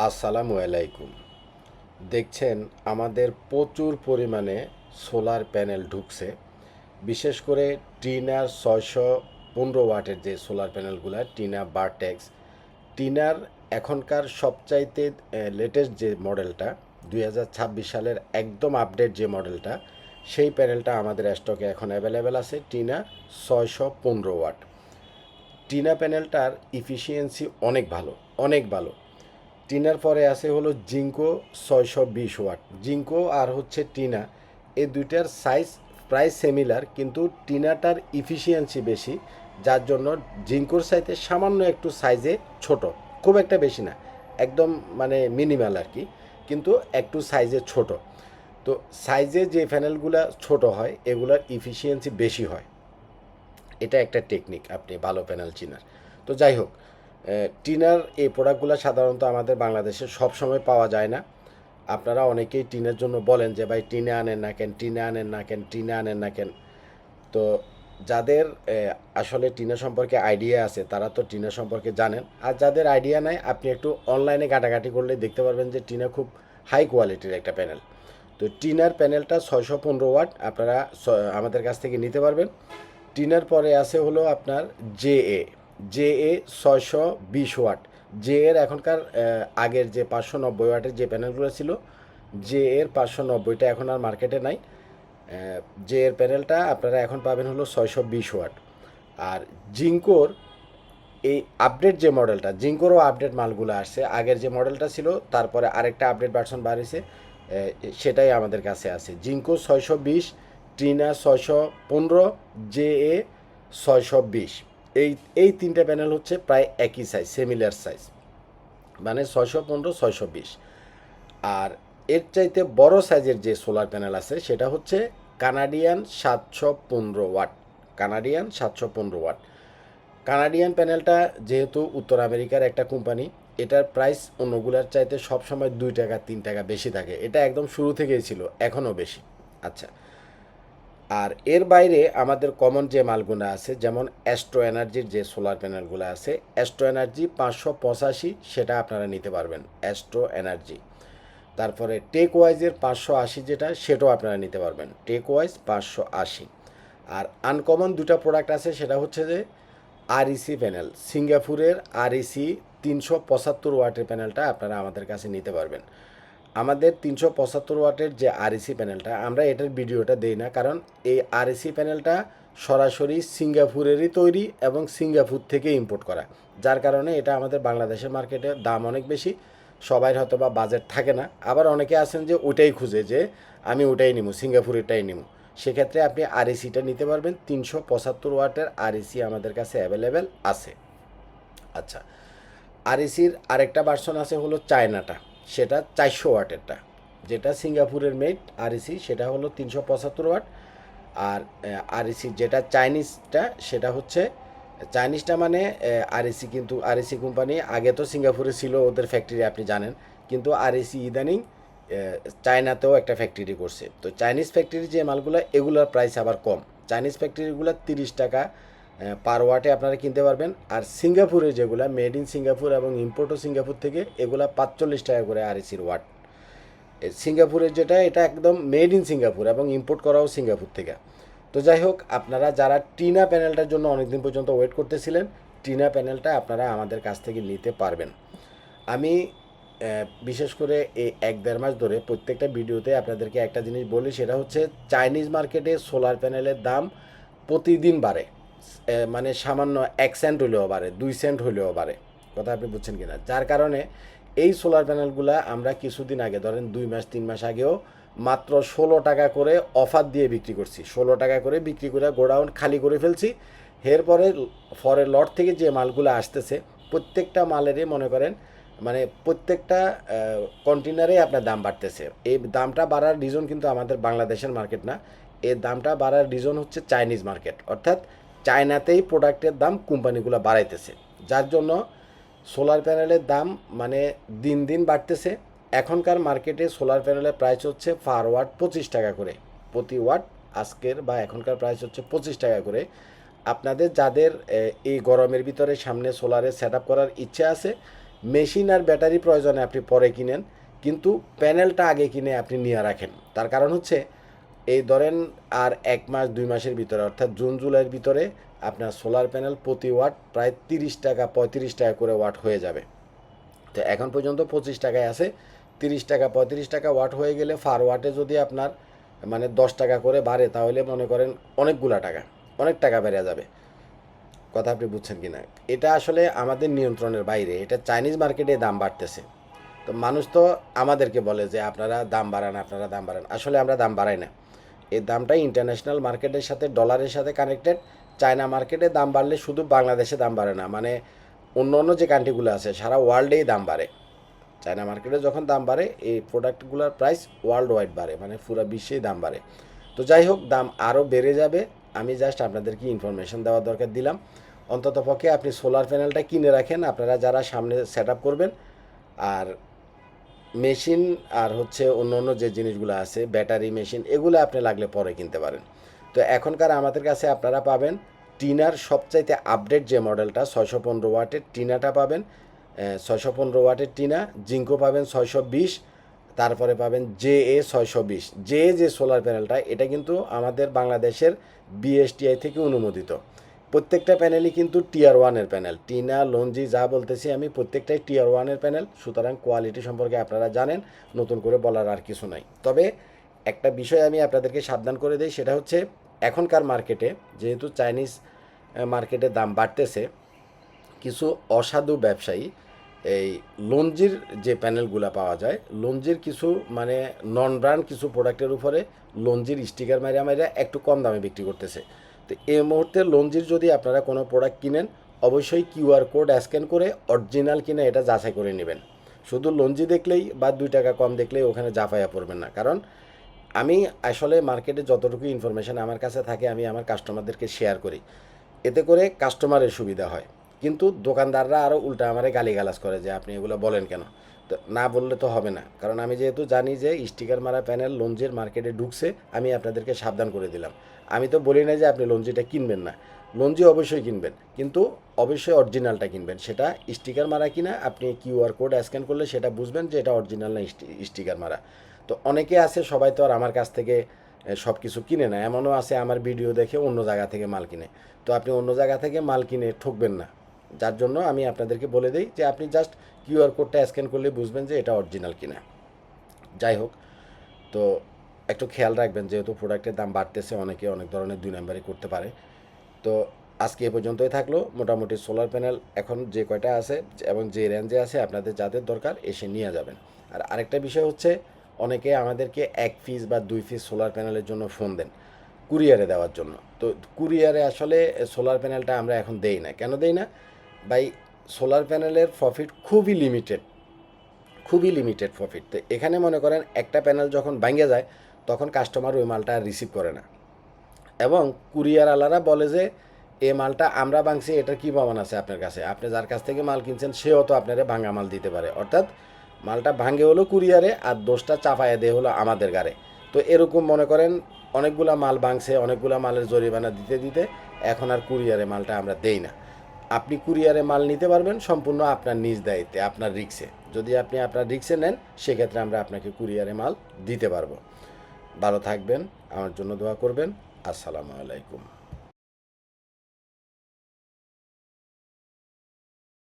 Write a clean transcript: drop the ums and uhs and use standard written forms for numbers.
আসসালামু আলাইকুম। দেখছেন আমাদের প্রচুর পরিমাণে সোলার প্যানেল ঢুকছে। বিশেষ করে টিনার 615 ওয়াটের যে সোলার প্যানেলগুলো, টিনা বারটেক্স। টিনার এখনকার সবচাইতে লেটেস্ট যে মডেলটা 2026 সালের একদম আপডেট যে মডেলটা, সেই প্যানেলটা আমাদের স্টকে এখন অ্যাভেলেবেল আছে। টিনা 615 ওয়াট। টিনা প্যানেলটার ইফিসিয়েন্সি অনেক ভালো, অনেক ভালো। টিনার পরে আছে হলো জিঙ্কো 620 ওয়াট। জিঙ্কো আর হচ্ছে টিনা, এই দুইটার সাইজ প্রায় সিমিলার, কিন্তু টিনাটার ইফিসিয়েন্সি বেশি, যার জন্য জিঙ্কোর সাইতে সামান্য একটু সাইজে ছোট, খুব একটা বেশি না, একদম মানে মিনিমাল আর কি, কিন্তু একটু সাইজে ছোট। তো সাইজে যে প্যানেলগুলো ছোট হয় এগুলার ইফিসিয়েন্সি বেশি হয়। এটা একটা টেকনিক আপনি ভালো প্যানেল চিনার। তো যাই হোক, টিনার এই প্রোডাক্টগুলো সাধারণত আমাদের বাংলাদেশে সব সময় পাওয়া যায় না। আপনারা অনেকেই টিনের জন্য বলেন যে ভাই টিনে আনেন না কেন, টিনে আনেন না কেন, টিনে আনেন না কেন। তো যাদের আসলে টিনা সম্পর্কে আইডিয়া আছে তারা তো টিনা সম্পর্কে জানেন, আর যাদের আইডিয়া নাই আপনি একটু অনলাইনে ঘাটাঘাটি করলে দেখতে পারবেন যে টিনা খুব হাই কোয়ালিটির একটা প্যানেল। তো টিনার প্যানেলটা 615 ওয়াট আপনারা আমাদের কাছ থেকে নিতে পারবেন। টিনার পরে আছে হলো আপনার জে এ 620 ওয়াট। জে এর এখনকার আগের যে 590 ওয়াটের যে প্যানেলগুলো ছিল, জে এর 590টা এখন আর মার্কেটে নাই। যে এর প্যানেলটা আপনারা এখন পাবেন হলো 620 ওয়াট। আর জিঙ্কোর এই আপডেট যে মডেলটা, জিঙ্কোরও আপডেট মালগুলো আসছে, আগের যে মডেলটা ছিল তারপরে আরেকটা আপডেট ভার্সন বাড়িয়েছে, সেটাই আমাদের কাছে আছে। Ginkgo 620, Tina 615, J A 620। এই এই তিনটে প্যানেল হচ্ছে প্রায় একই সাইজ, সিমিলার সাইজ, মানে 615, 620। আর এর চাইতে বড় সাইজের যে সোলার প্যানেল আছে সেটা হচ্ছে Canadian 715 watt. Canadian 715 watt. Canadian প্যানেলটা যেহেতু উত্তর আমেরিকার একটা কোম্পানি, এটার প্রাইস অন্যগুলার চাইতে সবসময় 2 টাকা 3 টাকা বেশি থাকে। এটা একদম শুরু থেকেই ছিল, এখনও বেশি। আচ্ছা, আর এর বাইরে আমাদের কমন যে মালগুলো আছে, যেমন অ্যাস্ট্রো এনার্জির যে সোলার প্যানেলগুলো আছে, অ্যাস্ট্রো এনার্জি 585, সেটা আপনারা নিতে পারবেন, অ্যাস্ট্রো এনার্জি। তারপরে টেক ওয়াইজের 580 যেটা, সেটাও আপনারা নিতে পারবেন, টেক ওয়াইজ 580। আর আনকমন দুটা প্রোডাক্ট আছে, সেটা হচ্ছে যে আরইসি প্যানেল, সিঙ্গাপুরের আরইসি 375 ওয়াটের প্যানেলটা আপনারা আমাদের কাছে নিতে পারবেন। আমাদের 375 ওয়াটের যে আরইসি প্যানেলটা, আমরা এটার ভিডিওটা দেই না, কারণ এই আরইসি প্যানেলটা সরাসরি সিঙ্গাপুরেরই তৈরি এবং সিঙ্গাপুর থেকে ইম্পোর্ট করা, যার কারণে এটা আমাদের বাংলাদেশের মার্কেটে দাম অনেক বেশি। সবাই হয়তো বা বাজেট থাকে না, আবার অনেকে আছেন যে ওটাই খুঁজে যে আমি ওটাই নিব, সিঙ্গাপুরেরটাই নিব। সেক্ষেত্রে আপনি আরইসিটা নিতে পারবেন, 375 ওয়াটের আরইসি আমাদের কাছে অ্যাভেলেবেল আছে। আচ্ছা, আরইসির আরেকটা ভার্সন আছে হলো চায়নাটা, সেটা 400 ওয়াটেরটা, যেটা সিঙ্গাপুরের মেড আরইসি, সেটা হলো 375 ওয়াট। আর আরইসি যেটা চাইনিজটা, সেটা হচ্ছে চাইনিজটা মানে আরইসি, কিন্তু আরইসি কোম্পানি আগে তো সিঙ্গাপুরে ছিল ওদের ফ্যাক্টরি আপনি জানেন, কিন্তু আরইসি ইদানিং চায়নাতেও একটা ফ্যাক্টরি করছে। তো চাইনিজ ফ্যাক্টরির যে মালগুলো, এগুলোর প্রাইস আবার কম। চাইনিজ ফ্যাক্টরিগুলো 30 টাকা পার ওয়াটে আপনারা কিনতে পারবেন। আর সিঙ্গাপুরের যেগুলো মেড ইন সিঙ্গাপুর এবং ইম্পোর্টও সিঙ্গাপুর থেকে, এগুলা 45 টাকা করে আরইসির ওয়াট। সিঙ্গাপুরের যেটা, এটা একদম মেড ইন সিঙ্গাপুর এবং ইম্পোর্ট করাও সিঙ্গাপুর থেকে। তো যাই হোক, আপনারা যারা টিনা প্যানেলটার জন্য অনেকদিন পর্যন্ত ওয়েট করতেছিলেন, টিনা প্যানেলটা আপনারা আমাদের কাছ থেকে নিতে পারবেন। আমি বিশেষ করে এই 1-1.5 মাস ধরে প্রত্যেকটা ভিডিওতে আপনাদেরকে একটা জিনিস বলি, সেটা হচ্ছে চাইনিজ মার্কেটে সোলার প্যানেলের দাম প্রতিদিন বাড়ে। মানে সামান্য 1 সেন্ট হলেও বাড়ে, 2 সেন্ট হলেও বাড়ে। কথা আপনি বুঝছেন কিনা? যার কারণে এই সোলার প্যানেলগুলা আমরা কিছুদিন আগে, ধরেন 2 মাস 3 মাস আগেও মাত্র 16 টাকা করে অফার দিয়ে বিক্রি করছি। 16 টাকা করে বিক্রি করে গোডাউন খালি করে ফেলছি। এরপরে ফরের লট থেকে যে মালগুলো আসতেছে, প্রত্যেকটা মালেরই মনে করেন মানে প্রত্যেকটা কন্টেনারে আপনার দাম বাড়তেছে। এই দামটা বাড়ার রিজন কিন্তু আমাদের বাংলাদেশের মার্কেট না, এর দামটা বাড়ার রিজন হচ্ছে চাইনিজ মার্কেট, অর্থাৎ চায়নাতেই প্রোডাক্টের দাম কোম্পানিগুলো বাড়াইতেছে, যার জন্য সোলার প্যানেলের দাম মানে দিন দিন বাড়তেছে। এখনকার মার্কেটে সোলার প্যানেলের প্রাইস হচ্ছে পার ওয়াট 25 টাকা করে, প্রতি ওয়াট আজকের বা এখনকার প্রাইস হচ্ছে 25 টাকা করে। আপনাদের যাদের এই গরমের ভিতরে সামনে সোলারে সেট আপ করার ইচ্ছে আছে, মেশিন আর ব্যাটারি প্রয়োজনে আপনি পরে কিনেন, কিন্তু প্যানেলটা আগে কিনে আপনি নিয়ে রাখেন। তার কারণ হচ্ছে এই ধরেন আর 1 মাস 2 মাসের ভিতরে অর্থাৎ জুন জুলাইয়ের ভিতরে আপনার সোলার প্যানেল প্রতি ওয়াট প্রায় 30 টাকা 35 টাকা করে ওয়াট হয়ে যাবে। তো এখন পর্যন্ত 25 টাকায় আছে, 30 টাকা 35 টাকা ওয়াট হয়ে গেলে ফার ওয়াটে যদি আপনার মানে 10 টাকা করে বাড়ে, তাহলে মনে করেন অনেকগুলা টাকা, অনেক টাকা বেড়ে যাবে। কথা আপনি বুঝছেন কি না? এটা আসলে আমাদের নিয়ন্ত্রণের বাইরে, এটা চাইনিজ মার্কেটে দাম বাড়তেছে। তো মানুষ তো আমাদেরকে বলে যে আপনারা দাম বাড়ান, আপনারা দাম বাড়ান, আসলে আমরা দাম বাড়াই না। এই দামটাই ইন্টারন্যাশনাল মার্কেটের সাথে ডলারের সাথে কানেক্টেড। চায়না মার্কেটে দাম বাড়লে শুধু বাংলাদেশে দাম বাড়ে না, মানে অন্য অন্য যে কান্ট্রিগুলো আছে সারা ওয়ার্ল্ডেই দাম বাড়ে। চায়না মার্কেটে যখন দাম বাড়ে এই প্রোডাক্টগুলোর প্রাইস ওয়ার্ল্ড ওয়াইড বাড়ে, মানে পুরো বিশ্বেই দাম বাড়ে। তো যাই হোক, দাম আরও বেড়ে যাবে। আমি জাস্ট আপনাদেরকে ইনফরমেশন দেওয়ার দরকার দিলাম। অন্তত পক্ষে আপনি সোলার প্যানেলটা কিনে রাখেন, আপনারা যারা সামনে সেট আপ করবেন। আর মেশিন আর হচ্ছে অন্য অন্য যে জিনিসগুলো আছে ব্যাটারি মেশিন, এগুলো আপনি লাগলে পরে কিনতে পারেন। তো এখনকার আমাদের কাছে আপনারা পাবেন টিনার সবচাইতে আপডেট যে মডেলটা 615 ওয়াটের টিনাটা পাবেন, 615 ওয়াটের টিনা। জিঙ্কো পাবেন 620, তারপরে পাবেন JA 620। যে সোলার প্যানেলটা, এটা কিন্তু আমাদের বাংলাদেশের BSTI থেকে অনুমোদিত। প্রত্যেকটা প্যানেলই কিন্তু টিয়ার 1-এর প্যানেল। টিনা লঞ্জি যা বলতেছি আমি, প্রত্যেকটাই টিয়ার 1-এর প্যানেল। সুতরাং কোয়ালিটি সম্পর্কে আপনারা জানেন, নতুন করে বলার আর কিছু নাই। তবে একটা বিষয় আমি আপনাদেরকে সাবধান করে দিই, সেটা হচ্ছে এখনকার মার্কেটে যেহেতু চাইনিজ মার্কেটে দাম বাড়তেছে, কিছু অসাধু ব্যবসায়ী এই লঞ্জির যে প্যানেলগুলো পাওয়া যায়, লঞ্জির কিছু মানে নন ব্র্যান্ড কিছু প্রোডাক্টের উপরে লঞ্জির স্টিকার মাইরা মাইরা একটু কম দামে বিক্রি করতেছে। তো এই মুহূর্তে লঞ্জির যদি আপনারা কোনো প্রোডাক্ট কিনেন, অবশ্যই QR কোড স্ক্যান করে অরিজিনাল কিনে এটা যাচাই করে নেবেন। শুধু লঞ্জি দেখলেই বা 2 টাকা কম দেখলেই ওখানে জাফাইয়া পড়বেন না। কারণ আমি আসলে মার্কেটে যতটুকু ইনফরমেশান আমার কাছে থাকে আমি আমার কাস্টমারদেরকে শেয়ার করি, এতে করে কাস্টমারের সুবিধা হয়। কিন্তু দোকানদাররা আরও উল্টা আমারে গালিগালাজ করে যে আপনি এগুলো বলেন কেন। তো না বললে তো হবে না, কারণ আমি যেহেতু জানি যে স্টিকার মারা প্যানেল লঞ্জির মার্কেটে ঢুকছে, আমি আপনাদেরকে সাবধান করে দিলাম। আমি তো বলি না যে আপনি লঞ্জিটা কিনবেন না, লঞ্জি অবশ্যই কিনবেন, কিন্তু অবশ্যই অরিজিনালটা কিনবেন। সেটা স্টিকার মারা কিনা আপনি QR কোড স্ক্যান করলে সেটা বুঝবেন যে এটা অরিজিনাল না স্টিকার মারা। তো অনেকে আছে, সবাই তো আর আমার কাছ থেকে সব কিছু কিনে না, এমনও আছে আমার ভিডিও দেখে অন্য জায়গা থেকে মাল কিনে। তো আপনি অন্য জায়গা থেকে মাল কিনে ঠকবেন না। যার জন্য আমি আপনাদেরকে বলে দিই যে আপনি জাস্ট QR কোডটা স্ক্যান করলে বুঝবেন যে এটা অরিজিনাল কিনা। যাই হোক, তো একটু খেয়াল রাখবেন, যেহেতু প্রোডাক্টের দাম বাড়তেছে, অনেকে অনেক ধরনের 2 নাম্বারই করতে পারে। তো আজকে এ পর্যন্তই থাকলো। মোটামুটি সোলার প্যানেল এখন যে কয়টা আছে এবং যে রেঞ্জে আছে আপনাদের যাদের দরকার এসে নিয়ে যাবেন। আর আরেকটা বিষয় হচ্ছে, অনেকে আমাদেরকে 1 পিস বা 2 পিস সোলার প্যানেলের জন্য ফোন দেন কুরিয়ারে দেওয়ার জন্য। তো কুরিয়ারে আসলে সোলার প্যানেলটা আমরা এখন দেই না। কেন দেই না ভাই? সোলার প্যানেলের প্রফিট খুবই লিমিটেড, খুবই লিমিটেড প্রফিট। তো এখানে মনে করেন একটা প্যানেল যখন ভাঙে যায়, তখন কাস্টমার ওই মালটা আর রিসিভ করে না। এবং কুরিয়ারওয়ালারা বলে যে এই মালটা আমরা ভাঙছি, এটার কী প্রমাণ আছে আপনার কাছে? আপনি যার কাছ থেকে মাল কিনছেন সেও তো আপনারা ভাঙা মাল দিতে পারে। অর্থাৎ মালটা ভাঙে হলো কুরিয়ারে আর দোষটা চাপাইয়া দিয়ে হলো আমাদের গাড়ে। তো এরকম মনে করেন অনেকগুলা মাল ভাঙছে, অনেকগুলা মালের জরিমানা দিতে দিতে এখন আর কুরিয়ারে মালটা আমরা দেই না। আপনি কুরিয়ারে মাল নিতে পারবেন সম্পূর্ণ আপনার নিজ দায়িত্বে, আপনার রিক্সে। যদি আপনি আপনার রিক্সে নেন, সেক্ষেত্রে আমরা আপনাকে কুরিয়ারে মাল দিতে পারবো। ভালো থাকবেন, আমার জন্য দোয়া করবেন। আসসালামু আলাইকুম।